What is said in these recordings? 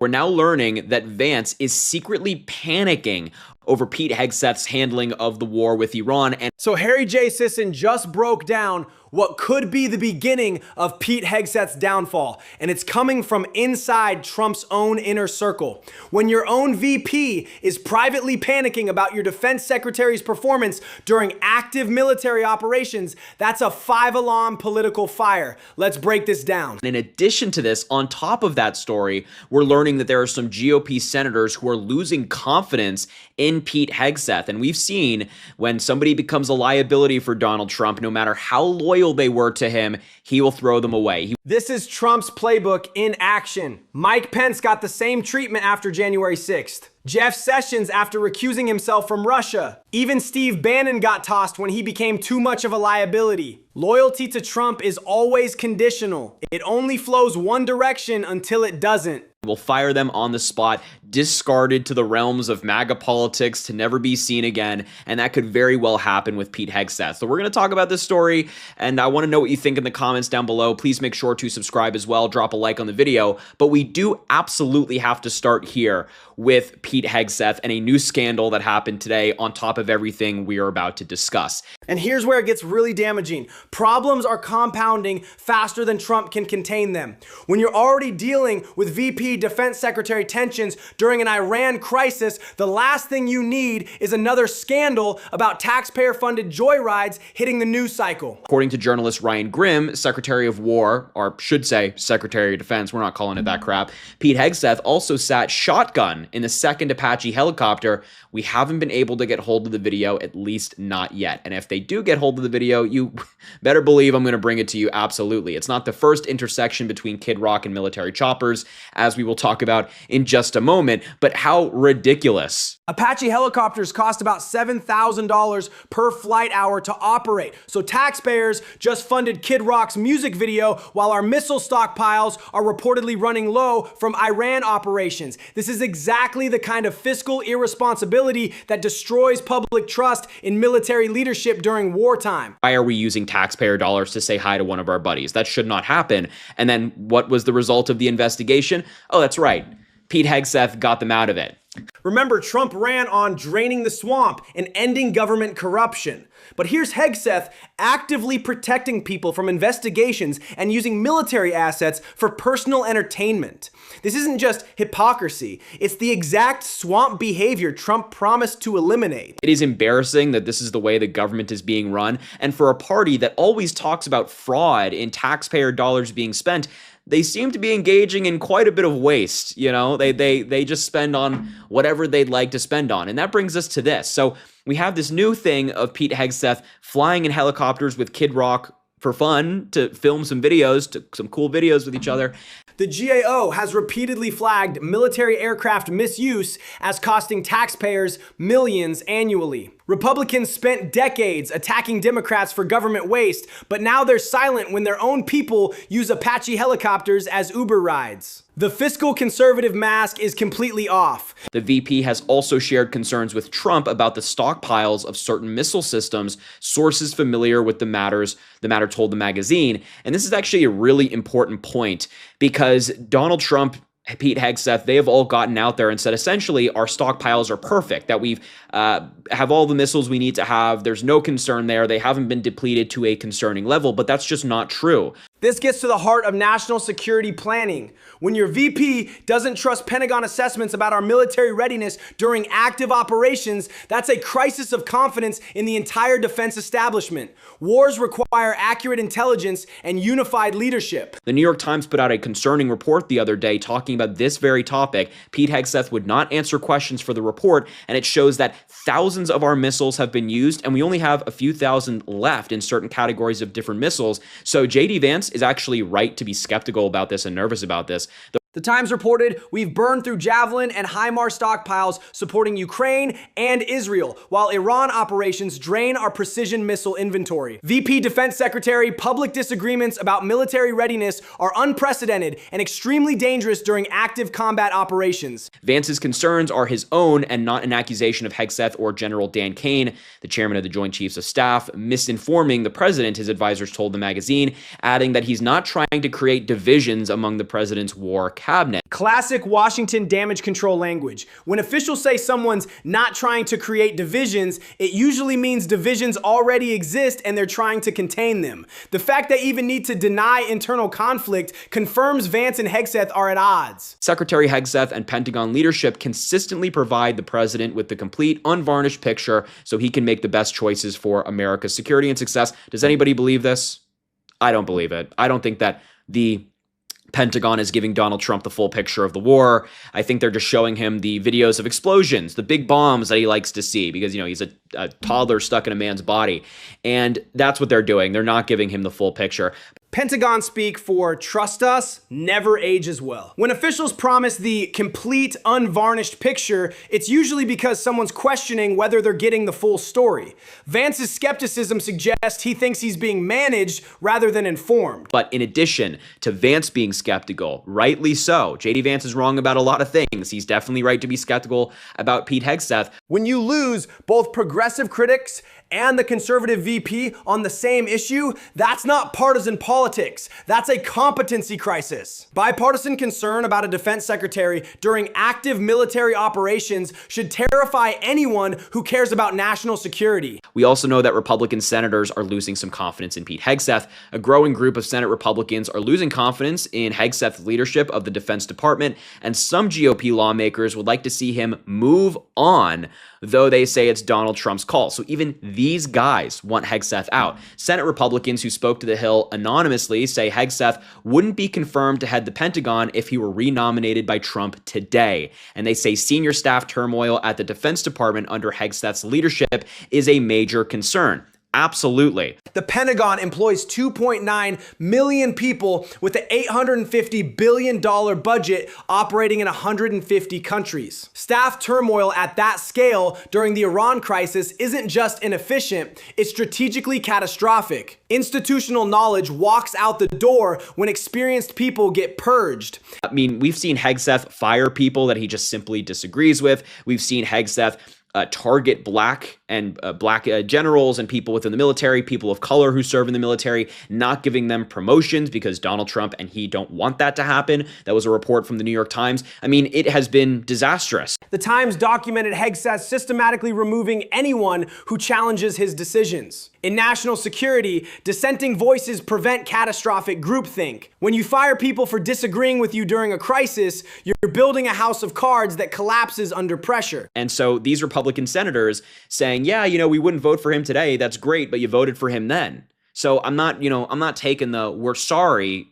We're now learning that Vance is secretly panicking over Pete Hegseth's handling of the war with Iran. And so Harry J. Sisson just broke down what could be the beginning of Pete Hegseth's downfall, and it's coming from inside Trump's own inner circle. When your own VP is privately panicking about your defense secretary's performance during active military operations, that's a 5-alarm political fire. Let's break this down. In addition to this, on top of that story, we're learning that there are some GOP senators who are losing confidence in Pete Hegseth. And we've seen when somebody becomes a liability for Donald Trump, no matter how loyal they were to him, he will throw them away. This is Trump's playbook in action. Mike Pence got the same treatment after January 6th. Jeff Sessions after recusing himself from Russia. Even Steve Bannon got tossed when he became too much of a liability. Loyalty to Trump is always conditional. It only flows one direction until it doesn't. We'll fire them on the spot, discarded to the realms of MAGA politics to never be seen again, and that could very well happen with Pete Hegseth. So we're going to talk about this story, and I want to know what you think in the comments down below. Please make sure to subscribe as well, drop a like on the video, but we do absolutely have to start here with Pete Hegseth and a new scandal that happened today on top of everything we are about to discuss. And here's where it gets really damaging. Problems are compounding faster than Trump can contain them. When you're already dealing with VP Defense Secretary tensions during an Iran crisis, the last thing you need is another scandal about taxpayer-funded joyrides hitting the news cycle. According to journalist Ryan Grimm, Secretary of War, or should say Secretary of Defense, we're not calling it that crap, Pete Hegseth also sat shotgun in the second Apache helicopter. We haven't been able to get hold of the video, at least not yet. And if they do get hold of the video, you better believe I'm going to bring it to you absolutely. It's not the first intersection between Kid Rock and military choppers, as we will talk about in just a moment, but how ridiculous. Apache helicopters cost about $7,000 per flight hour to operate. So taxpayers just funded Kid Rock's music video while our missile stockpiles are reportedly running low from Iran operations. This is exactly the kind of fiscal irresponsibility that destroys public trust in military leadership during wartime. Why are we using taxpayer dollars to say hi to one of our buddies? That should not happen. And then what was the result of the investigation? Oh, that's right. Pete Hegseth got them out of it. Remember, Trump ran on draining the swamp and ending government corruption. But here's Hegseth actively protecting people from investigations and using military assets for personal entertainment. This isn't just hypocrisy. It's the exact swamp behavior Trump promised to eliminate. It is embarrassing that this is the way the government is being run. And for a party that always talks about fraud in taxpayer dollars being spent, they seem to be engaging in quite a bit of waste. You know, they just spend on whatever they'd like to spend on. And that brings us to this. So we have this new thing of Pete Hegseth flying in helicopters with Kid Rock for fun to film some videos, some cool videos with each other. The GAO has repeatedly flagged military aircraft misuse as costing taxpayers millions annually. Republicans spent decades attacking Democrats for government waste, but now they're silent when their own people use Apache helicopters as Uber rides. The fiscal conservative mask is completely off. The VP has also shared concerns with Trump about the stockpiles of certain missile systems, sources familiar with the matter told the magazine. And this is actually a really important point because Donald Trump, Pete Hegseth, they have all gotten out there and said, essentially, our stockpiles are perfect, that we've have all the missiles we need to have. There's no concern there. They haven't been depleted to a concerning level, but that's just not true. This gets to the heart of national security planning. When your VP doesn't trust Pentagon assessments about our military readiness during active operations, that's a crisis of confidence in the entire defense establishment. Wars require accurate intelligence and unified leadership. The New York Times put out a concerning report the other day talking about this very topic. Pete Hegseth would not answer questions for the report, and it shows that thousands of our missiles have been used, and we only have a few thousand left in certain categories of different missiles. So J.D. Vance is actually right to be skeptical about this and nervous about this. The Times reported, we've burned through Javelin and HIMARS stockpiles supporting Ukraine and Israel, while Iran operations drain our precision missile inventory. VP Defense Secretary, public disagreements about military readiness are unprecedented and extremely dangerous during active combat operations. Vance's concerns are his own and not an accusation of Hegseth or General Dan Kane, the chairman of the Joint Chiefs of Staff, misinforming the president, his advisors told the magazine, adding that he's not trying to create divisions among the president's war cabinet. Classic Washington damage control language. When officials say someone's not trying to create divisions, it usually means divisions already exist and they're trying to contain them. The fact they even need to deny internal conflict confirms Vance and Hegseth are at odds. Secretary Hegseth and Pentagon leadership consistently provide the president with the complete, unvarnished picture so he can make the best choices for America's security and success. Does anybody believe this? I don't believe it. I don't think that the Pentagon is giving Donald Trump the full picture of the war. I think they're just showing him the videos of explosions, the big bombs that he likes to see because, he's a toddler stuck in a man's body. And that's what they're doing. They're not giving him the full picture. Pentagon speak for trust us, never ages well. When officials promise the complete, unvarnished picture, it's usually because someone's questioning whether they're getting the full story. Vance's skepticism suggests he thinks he's being managed rather than informed. But in addition to Vance being skeptical, rightly so, JD Vance is wrong about a lot of things. He's definitely right to be skeptical about Pete Hegseth. When you lose both progressive critics and the conservative VP on the same issue, that's not partisan politics. That's a competency crisis. Bipartisan concern about a defense secretary during active military operations should terrify anyone who cares about national security. We also know that Republican senators are losing some confidence in Pete Hegseth. A growing group of Senate Republicans are losing confidence in Hegseth's leadership of the Defense Department, and some GOP lawmakers would like to see him move on, though they say it's Donald Trump's call. So even these guys want Hegseth out. Senate Republicans who spoke to The Hill anonymously say Hegseth wouldn't be confirmed to head the Pentagon if he were renominated by Trump today. And they say senior staff turmoil at the Defense Department under Hegseth's leadership is a major concern. Absolutely. The Pentagon employs 2.9 million people with an $850 billion budget operating in 150 countries. Staff turmoil at that scale during the Iran crisis isn't just inefficient, it's strategically catastrophic. Institutional knowledge walks out the door when experienced people get purged. I mean, we've seen Hegseth fire people that he just simply disagrees with. We've seen Hegseth target black generals and people within the military, people of color who serve in the military, not giving them promotions because Donald Trump and he don't want that to happen. That was a report from the New York Times. I mean, it has been disastrous. The Times documented Hegseth systematically removing anyone who challenges his decisions. In national security, dissenting voices prevent catastrophic groupthink. When you fire people for disagreeing with you during a crisis, you're building a house of cards that collapses under pressure. And so these Republican senators saying, yeah, we wouldn't vote for him today. That's great, but you voted for him then. So I'm not taking the we're sorry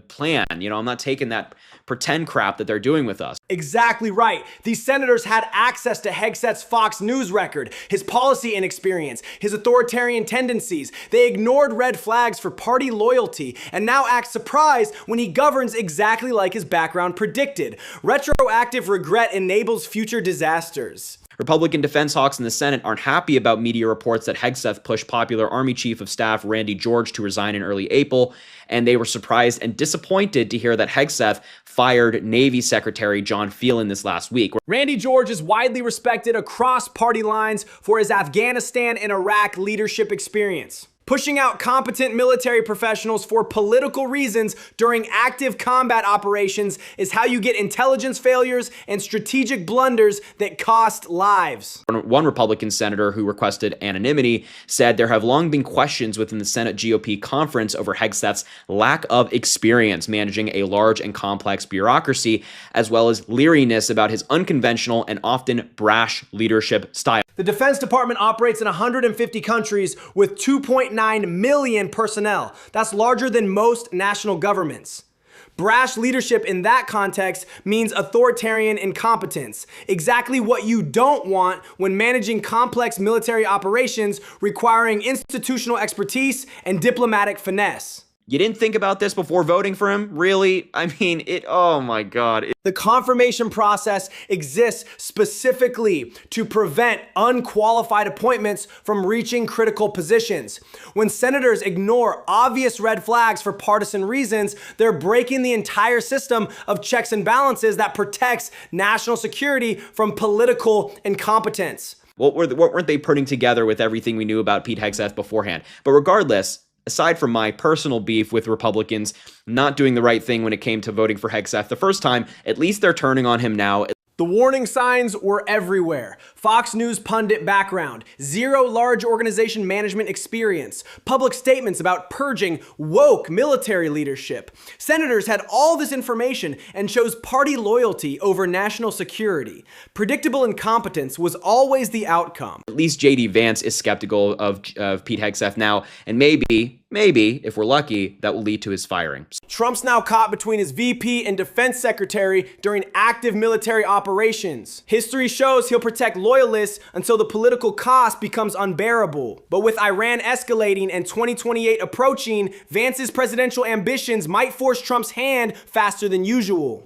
plan. I'm not taking that pretend crap that they're doing with us. Exactly right. These senators had access to Hegseth's Fox News record, his policy inexperience, his authoritarian tendencies. They ignored red flags for party loyalty and now act surprised when he governs exactly like his background predicted. Retroactive regret enables future disasters. Republican defense hawks in the Senate aren't happy about media reports that Hegseth pushed popular Army Chief of Staff Randy George to resign in early April, and they were surprised and disappointed to hear that Hegseth fired Navy Secretary John Phelan this last week. Randy George is widely respected across party lines for his Afghanistan and Iraq leadership experience. Pushing out competent military professionals for political reasons during active combat operations is how you get intelligence failures and strategic blunders that cost lives. One Republican senator who requested anonymity said there have long been questions within the Senate GOP conference over Hegseth's lack of experience managing a large and complex bureaucracy, as well as leeriness about his unconventional and often brash leadership style. The Defense Department operates in 150 countries with 2.9 million personnel. That's larger than most national governments. Brash leadership in that context means authoritarian incompetence, exactly what you don't want when managing complex military operations requiring institutional expertise and diplomatic finesse. You didn't think about this before voting for him? Really? I mean, oh my God. The confirmation process exists specifically to prevent unqualified appointments from reaching critical positions. When senators ignore obvious red flags for partisan reasons, they're breaking the entire system of checks and balances that protects national security from political incompetence. What weren't they putting together with everything we knew about Pete Hegseth beforehand? But regardless, aside from my personal beef with Republicans not doing the right thing when it came to voting for Hegseth the first time, at least they're turning on him now. The warning signs were everywhere. Fox News pundit background, zero large organization management experience, public statements about purging woke military leadership. Senators had all this information and chose party loyalty over national security. Predictable incompetence was always the outcome. At least J.D. Vance is skeptical of Pete Hegseth now, and maybe, if we're lucky, that will lead to his firing. Trump's now caught between his VP and defense secretary during active military operations. History shows he'll protect loyalists until the political cost becomes unbearable. But with Iran escalating and 2028 approaching, Vance's presidential ambitions might force Trump's hand faster than usual.